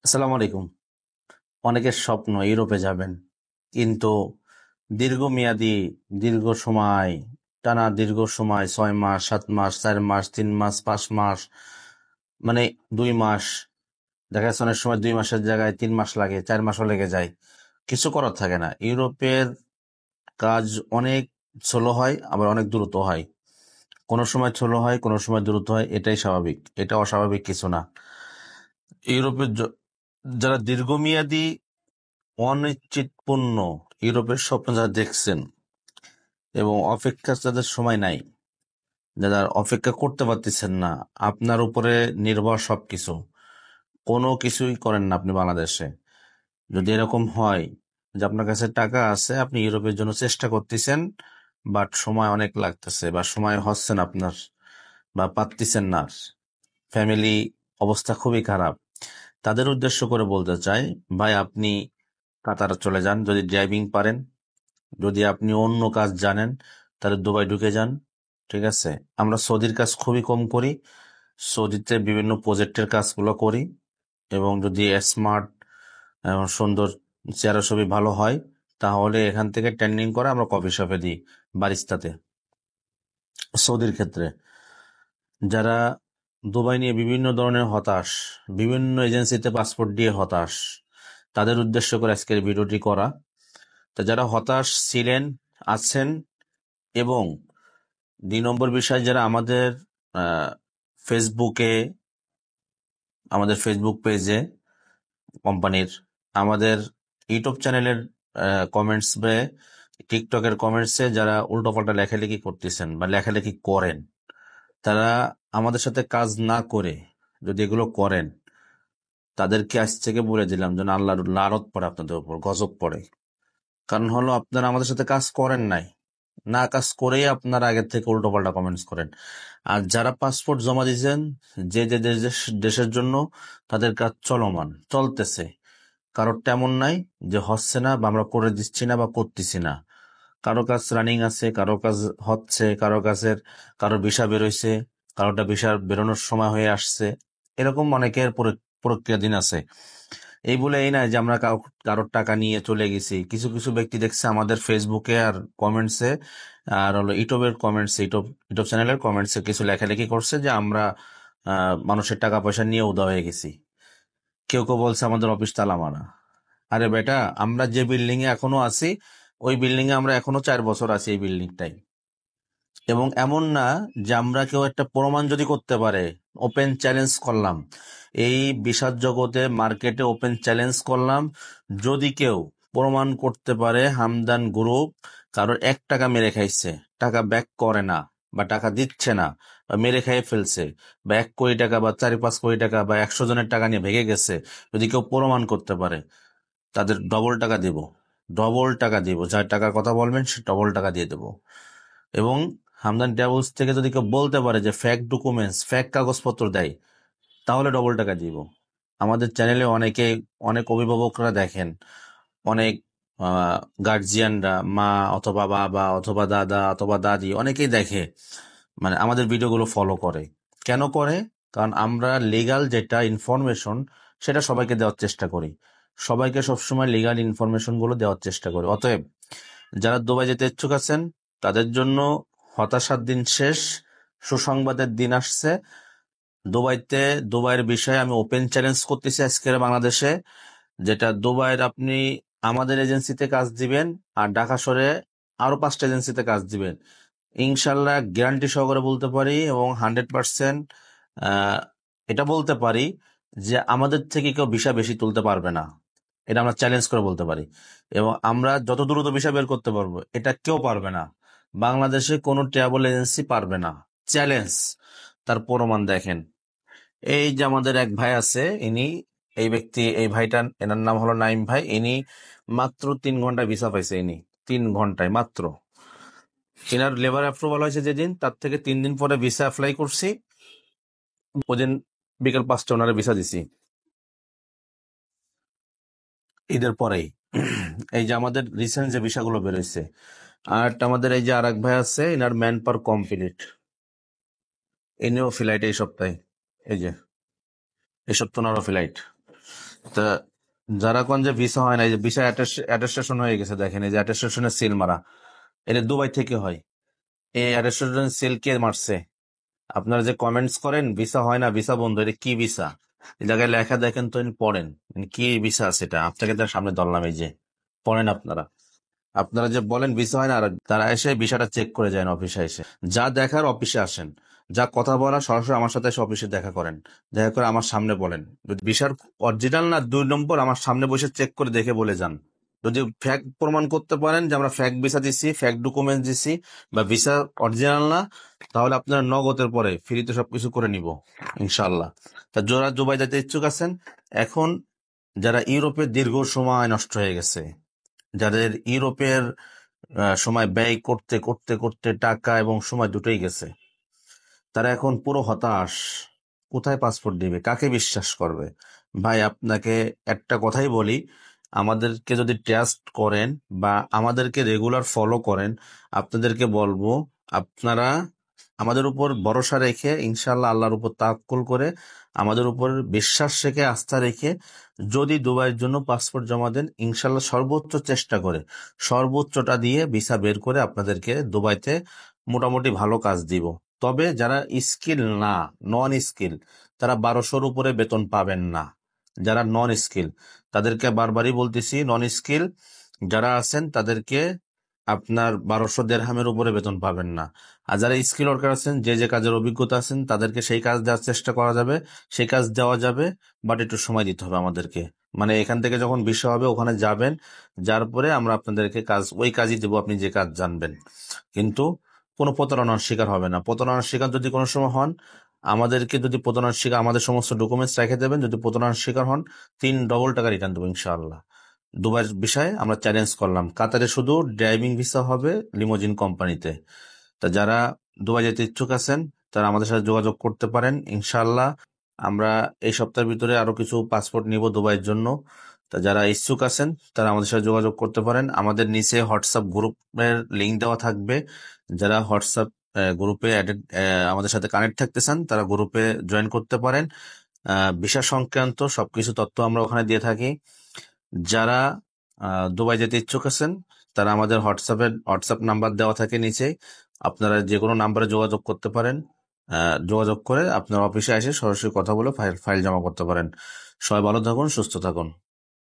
আসসালামু আলাইকুম। অনেকের স্বপ্ন ইউরোপে যাবেন, কিন্তু দীর্ঘমেয়াদী, দীর্ঘ সময়, টানা দীর্ঘ সময়, 6 মাস, 7 মাস, 4 মাস, 3 মাস, 5 মাস, মানে 2 মাস, দেখা যাচ্ছে অনেক সময় 2 মাসের জায়গায় 3 মাস লাগে, 4 মাসও লেগে যায়, কিছু করার থাকে না। ইউরোপের কাজ অনেক স্লো হয়, আবার অনেক দ্রুত হয়। কোনো সময় স্লো হয়, কোনো সময় দ্রুত হয়, এটাই স্বাভাবিক, এটা অস্বাভাবিক কিছু না। ইউরোপের যারা দীর্ঘমেয়াদী অনিশ্চিতপূর্ণ ইউরোপের স্বপ্ন যারা দেখছেন এবং অপেক্ষা যাদের সময় নাই, যারা অপেক্ষা করতে পারতেছেন না, আপনার উপরে নির্ভর সবকিছু, কোনো কিছুই করেন না আপনি বাংলাদেশে। যদি এরকম হয় যে আপনার কাছে টাকা আছে, আপনি ইউরোপের জন্য চেষ্টা করতেছেন, বাট সময় অনেক লাগতেছে বা সময় হচ্ছে না আপনার, বা পারতেছেন না, ফ্যামিলি অবস্থা খুবই খারাপ, তাদের উদ্দেশ্য করে বলতে চাই, ভাই আপনি কাতার চলে যান যদি ড্রাইভিং পারেন। যদি আপনি অন্য কাজ জানেন, তাহলে দুবাই ঢুকে যান। ঠিক আছে, আমরা সৌদির কাজ খুবই কম করি, সৌদিতে বিভিন্ন প্রজেক্টের কাজগুলো করি। এবং যদি স্মার্ট এবং সুন্দর চেহারা ছবি ভালো হয়, তাহলে এখান থেকে ট্রেনিং করে আমরা কফি শপে দিই, বারিস্তাতে। সৌদির ক্ষেত্রে যারা দুবাই নিয়ে বিভিন্ন ধরনের হতাশ, বিভিন্ন এজেন্সিতে পাসপোর্ট দিয়ে হতাশ, তাদের উদ্দেশ্য করে আজকের ভিডিওটি করা। তো যারা হতাশ ছিলেন, আছেন, এবং 2 নম্বর বিষয়, যারা আমাদের আহ, ফেসবুকে, আমাদের ফেসবুক পেজে কোম্পানির, আমাদের ইউটিউব চ্যানেলের কমেন্টস বা টিকটকের কমেন্টসে যারা উল্টোপাল্টা লেখালেখি করতেছেন বা লেখালেখি করেন, তারা আমাদের সাথে কাজ না করে যদি এগুলো করেন, তাদেরকে আজ থেকে বলে দিলাম যেন আল্লাহর লানত পড়ে, আপনাদের উপর গজব পড়ে। কারণ হলো, আপনারা আমাদের সাথে কাজ করেন নাই, না কাজ করেই আপনারা আগের থেকে উল্টোপাল্টা কমেন্টস করেন। আর যারা পাসপোর্ট জমা দিয়েছেন, যে যে দেশের জন্য, তাদের কাজ চলমান চলতেছে, কারোর তেমন নাই যে হচ্ছে না বা আমরা করে দিচ্ছি না বা করতেছি না। কারো কাজ রানিং আছে, কারো কাজ হচ্ছে, কারো কাজের, কারো ভিসা বেরোইছে, কারোটা ভিসা বেরোনোর সময় হয়ে আসছে। এরকম অনেকের প্রক্রিয়াধীন আছে। এই বলে এই নয় যে আমরা কারোর টাকা নিয়ে চলে গেছি। কিছু কিছু ব্যক্তি দেখছে আমাদের ফেসবুকে আর কমেন্টসে, আর হলো ইউটিউবের কমেন্টসে, ইউটিউব চ্যানেলের কমেন্টসে কিছু লেখালেখি করছে যে আমরা মানুষের টাকা পয়সা নিয়ে উদা হয়ে গেছি। কেউ কেউ বলছে আমাদের অফিস তালা মারা। আরে বেটা, আমরা যে বিল্ডিং এ এখনো আছি, ওই বিল্ডিং এ আমরা এখনো 4 বছর আছি এই বিল্ডিংটাই। এবং এমন না যে আমরা কেউ একটা প্রমাণ যদি করতে পারে, ওপেন চ্যালেঞ্জ করলাম, এই বিষাদ জগতে মার্কেটে ওপেন চ্যালেঞ্জ করলাম, যদি কেউ প্রমাণ করতে পারে হামদান গ্রুপ কারোর 1 টাকা মেরে খাইছে, টাকা ব্যাক করে না বা টাকা দিচ্ছে না বা মেরে খাইয়ে ফেলছে, বা 1 কোটি টাকা বা 4-5 কোটি টাকা বা 100 জনের টাকা নিয়ে ভেগে গেছে, যদি কেউ প্রমাণ করতে পারে, তাদের ডবল টাকা দিব, ডবল টাকা দিব, যার টাকার কথা বলবেন সে ডবল টাকা দিয়ে দেবো। এবং হামদান ট্রাভেলস থেকে যদি কেউ বলতে পারে যে ফেক ডকুমেন্টস, ফেক কাগজপত্র দেয়, তাহলে ডবল টাকা দিব। আমাদের চ্যানেলে অনেক অভিভাবকরা দেখেন, অনেক গার্জিয়ানরা, মা অথবা বাবা অথবা দাদা অথবা দাদি, অনেকেই দেখে, মানে আমাদের ভিডিওগুলো ফলো করে। কেন করে? কারণ আমরা লিগাল যেটা ইনফরমেশন, সেটা সবাইকে দেওয়ার চেষ্টা করি, সবাইকে সবসময় লিগাল ইনফরমেশন গুলো দেওয়ার চেষ্টা করি। অতএব যারা দুবাই যেতে ইচ্ছুক আছেন, তাদের জন্য হতাশার দিন শেষ, সুসংবাদের দিন আসছে। দুবাইতে, দুবাইয়ের বিষয়ে আমি ওপেন চ্যালেঞ্জ করতেছি আজকের বাংলাদেশে, যেটা দুবাইয়ের আপনি আমাদের এজেন্সিতে কাজ দিবেন, আর ঢাকা শহরে আরো 5টা এজেন্সিতে কাজ দিবেন, ইনশাল্লাহ গ্যারান্টি সহকারে বলতে পারি এবং 100% এটা বলতে পারি যে আমাদের থেকে কেউ ভিসা বেশি তুলতে পারবে না। এটা আমরা চ্যালেঞ্জ করে বলতে পারি। এবং আমরা যত দ্রুত ভিসা বের করতে পারবো, এটা কেউ পারবে না, বাংলাদেশে কোনো ট্রাভেল এজেন্সি পারবে না। চ্যালেঞ্জ, তার প্রমাণ দেখেন। এই যে আমাদের এক ভাই আছে, ইনি, এই ব্যক্তি, এই ভাইটা, এনার নাম হলো নাইম ভাই। ইনি মাত্র 3 ঘন্টায় ভিসা পাইছে, ইনি 3 ঘন্টায় মাত্র। এনার লেবার অ্যাপ্রুভাল হয়েছে যেদিন, তার থেকে 3 দিন পরে ভিসা অ্যাপ্লাই করছি, ওদিন বিকেল 5টা ওনারে ভিসা দিছি, ঈদের পরেই। এই যে আমাদের রিসেন্ট যে ভিসাগুলো বেরোইছে। আর একটা আমাদের এই যে আর এক ভাই আছে, এনার ম্যান পাওয়ার কমপ্লিট, এনেও ফ্লাইট এই সপ্তাহে, এই যে এই সপ্তাহ ওনারও ফ্লাইট। তা যারা কোন যে ভিসা হয় না, এই যে ভিসা অ্যাটেস্টেশন হয়ে গেছে, দেখেন এই যে অ্যাটেস্টেশনের সিল মারা, এটা দুবাই থেকে হয়। এই অ্যাটেস্টেশন সিল কে মারছে? আপনারা যে কমেন্টস করেন ভিসা হয় না, ভিসা বন্ধ, এটা কি ভিসা? এই জায়গায় লেখা দেখেন তো, পড়েন কি ভিসা আছে এটা। আপনাকে তার সামনে ধরলাম, এই যে পড়েন আপনারা। আপনারা যে বলেন ভিসা হয় না, আর তারা এসে ভিসাটা চেক করে যায় অফিসে এসে। যা দেখার অফিসে আসেন, যা কথা বলা সরাসরি আমার সাথে এসে অফিসে দেখা করেন, দেখা করে আমার সামনে বলেন। যদি ভিসার অরিজিনাল না 2 নম্বর, আমার সামনে বসে চেক করে দেখে বলে যান। যদি ফ্যাক প্রমাণ করতে পারেন যে আমরা ফ্যাক ভিসা দিচ্ছি, ফ্যাক ডকুমেন্ট দিচ্ছি, বা ভিসা অরিজিনাল না, তাহলে আপনারা নগদের পরে ফ্রিতে সবকিছু করে নিব ইনশাল্লাহ। তা যারা দুবাই যেতে ইচ্ছুক আছেন, এখন যারা ইউরোপে দীর্ঘ সময় নষ্ট হয়ে গেছে, যাদের ইউরোপের সময় ব্যয় করতে করতে করতে টাকা এবং সময় দুটোই গেছে, তারা এখন পুরো হতাশ। কোথায় পাসপোর্ট দিবে, কাকে বিশ্বাস করবে? ভাই আপনাকে একটা কথাই বলি, আমাদেরকে যদি ট্রাস্ট করেন বা আমাদেরকে রেগুলার ফলো করেন, আপনাদেরকে বলবো, আপনারা আমাদের উপর ভরসা রেখে, ইনশাল্লাহ আল্লাহর উপর তাওয়াক্কুল করে, আমাদের উপর বিশ্বাস রেখে, আস্থা রেখে যদি দুবাইয়ের জন্য পাসপোর্ট জমা দেন, ইনশাল্লাহ সর্বোচ্চ চেষ্টা করে, সর্বোচ্চটা দিয়ে ভিসা বের করে আপনাদেরকে দুবাইতে মোটামুটি ভালো কাজ দিব। তবে যারা স্কিল না, নন স্কিল, তারা 1200-র উপরে বেতন পাবেন না। যারা নন স্কিল, তাদেরকে বারবারই বলতেছি, নন স্কিল যারা আছেন তাদেরকে আপনার 1200 দেড়হামের উপরে বেতন পাবেন না। আর যারা স্কিল ওয়ার্কার আছেন, যে যে কাজের অভিজ্ঞতা আছেন, তাদেরকে সেই কাজ দেওয়ার চেষ্টা করা যাবে, সেই কাজ দেওয়া যাবে, বাট একটু সময় দিতে হবে আমাদেরকে। মানে এখান থেকে যখন বিষয় হবে ওখানে যাবেন, যার পরে আমরা আপনাদেরকে কাজ, ওই কাজই দেবো আপনি যে কাজ জানবেন। কিন্তু কোনো প্রতারণার শিকার হবে না। প্রতারণার শিকার যদি কোনো সময় হন, আমাদেরকে যদি প্রতারণার শিকার, আমাদের সমস্ত ডকুমেন্টস রেখে দেবেন। যদি প্রতারণার শিকার হন, 3 ডবল টাকা রিটার্ন দেবো ইনশাআল্লাহ। দুবাইয়ের বিষয়ে আমরা চ্যালেঞ্জ করলাম। কাতারে শুধু ড্রাইভিং ভিসা হবে লিমোজিন কোম্পানিতে। তা যারা দুবাই যেতে ইচ্ছুক আছেন, তারা আমাদের সাথে যোগাযোগ করতে পারেন ইনশাআল্লাহ। আমরা এই সপ্তাহের ভিতরে আরো কিছু পাসপোর্ট নিব দুবাইয়ের জন্য। তা যারা ইচ্ছুক আছেন, তারা আমাদের সাথে যোগাযোগ করতে পারেন। আমাদের নিচে হোয়াটসঅ্যাপ গ্রুপের লিংক দেওয়া থাকবে। যারা হোয়াটসঅ্যাপ গ্রুপে আমাদের সাথে কানেক্ট থাকতে চান, তারা গ্রুপে জয়েন করতে পারেন। ভিসা সংক্রান্ত সবকিছু তথ্য আমরা ওখানে দিয়ে থাকি। যারা দুবাই যেতে ইচ্ছুক আছেন, তারা আমাদের হোয়াটসঅ্যাপ নাম্বার দেওয়া থাকে নিচে। আপনারা যে কোনো নাম্বারে যোগাযোগ করতে পারেন। যোগাযোগ করে আপনার অফিসে এসে সরাসরি কথা বলে ফাইল জমা করতে পারেন। সবাই ভালো থাকুন, সুস্থ থাকুন।